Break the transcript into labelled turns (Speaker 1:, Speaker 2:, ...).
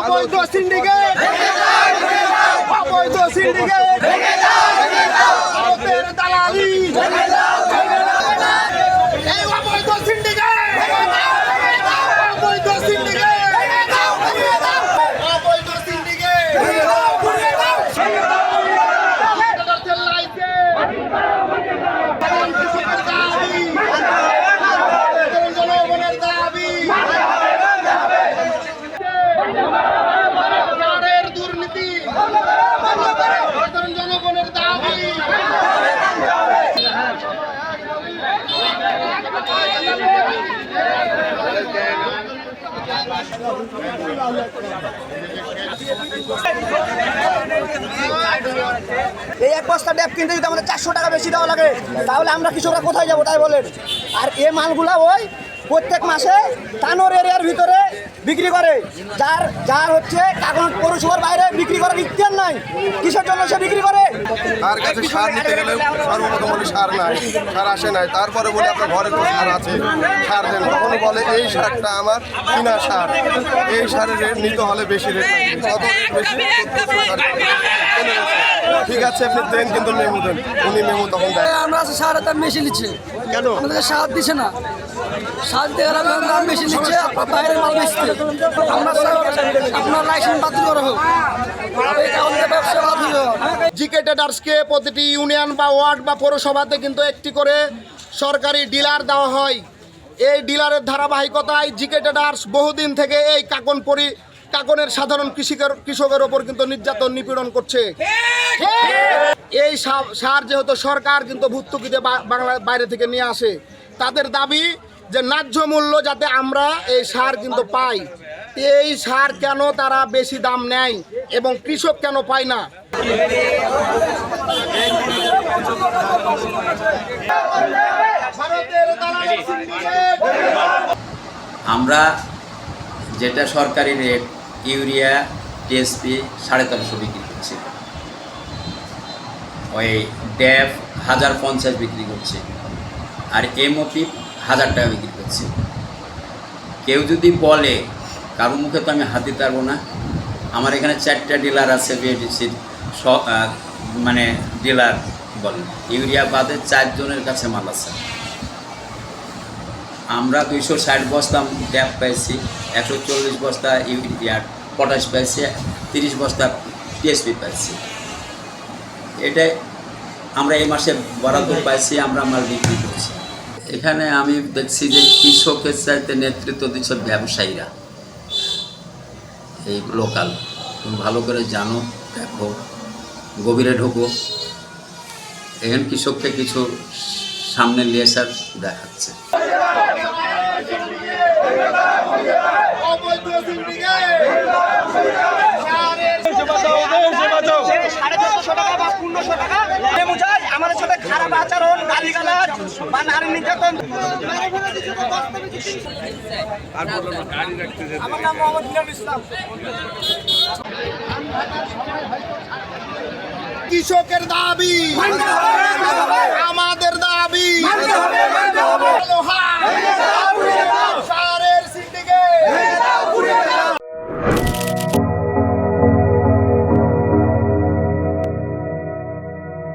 Speaker 1: অবৈধ সিন্ডিকেট অবৈধ সিন্ডিকেট ভারতের দালালি এই অবৈধ সিন্ডিকেট অবৈধ সিন্ডিকেট অবৈধ সিন্ডিকেট জনগণের দাবি দুর্নীতি জনগণের দাবি
Speaker 2: এই এক বস্তা ড্যাব কিনতে যদি আমাদের 400 টাকা বেশি দেওয়া লাগে তাহলে আমরা কৃষকরা কোথায় যাবো তাই বলেন। আর এই মালগুলা ওই প্রত্যেক মাসে তানোর এরিয়ার ভিতরে বিক্রি করে, যার হচ্ছে কাগজ পৌরসভার বাইরে বিক্রি করার ইখতিয়ার নাই। কিসের জন্য সে বিক্রি করে?
Speaker 3: তার কাছে সার নিতে গেলে সর্বপ্রথম বলে সার নাই, সার আসে নাই। তারপরে বলে আপনার ঘরে তো সার আছে, সার দেন। তখন বলে এই সারটা আমার কিনা সার, এই সারের রেট নিতে হলে বেশি রেট কত বেশি। ঠিক আছে আপনি দেন, কিন্তু মেমো দেন। উনি মেমো তখন দেন।
Speaker 4: আমরা সারের দাম বেশি নিচ্ছে কেন? আমাদের সার দিচ্ছে না, সার দিতে গেলে দাম বেশি নিচ্ছে, আপনার বাইরের মাল বেচতে। আমরা আপনার লাইসেন্স বাতিল করা হোক, এই কারণে ব্যবসা বাতিল হোক।
Speaker 1: জিকে ট্রেডার্সকে প্রতিটি ইউনিয়ন বা ওয়ার্ড বা পৌরসভাতে কিন্তু একটি করে সরকারি ডিলার দেওয়া হয়। এই ডিলারের ধারাবাহিকতায় জিকে ট্রেডার্স বহুদিন থেকে এই কাকনের সাধারণ কৃষকের ওপর কিন্তু নির্যাতন নিপীড়ন করছে। এই সার যেহেতু সরকার কিন্তু ভর্তুকিতে বাইরে থেকে নিয়ে আসে, তাদের দাবি যে ন্যায্য মূল্য যাতে আমরা এই সার কিন্তু পাই। এই সার কেন তারা বেশি দাম নেয় এবং কৃষক কেন পায় না?
Speaker 5: আমরা যেটা সরকারি রেট ইউরিয়া টিএসপি 1350 বিক্রি করছি, ওই ড্যাব 1050 বিক্রি করছে, আর এমওপি 1000 টাকা বিক্রি করছে। কেউ যদি বলে, কারো মুখে তো আমি হাত দিতে পারবো না। আমার এখানে 4টা ডিলার আছে বিএডিসির, মানে ডিলার বলেন, ইউরিয়া বাদে 4 জনের কাছে মাল আছে। আমরা 260 বস্তা ড্যাব পাইছি, 140 বস্তা ইউরিয়া পটাশ পাইছি, 30 বস্তা টিএসপি পাইছি। এটাই আমরা এই মাসে বরাদ্দ পাইছি, আমরা মাল বিক্রি করছি। এখানে আমি দেখছি যে কৃষকের চাইতে নেতৃত্ব দিচ্ছে ব্যবসায়ীরা। এই লোকাল, তুমি ভালো করে জানো, দেখো, গভীরে ঢোকো। এখানে কৃষককে কিছু সামনে নিয়ে আসার দেখাচ্ছে।
Speaker 2: আমাদের সাথে খারাপ আচরণ, গালিগালাজ বা নারী নির্যাতন। আমার নাম মোহাম্মদ মিনারুল ইসলাম।
Speaker 1: কৃষকের দাবি, আমাদের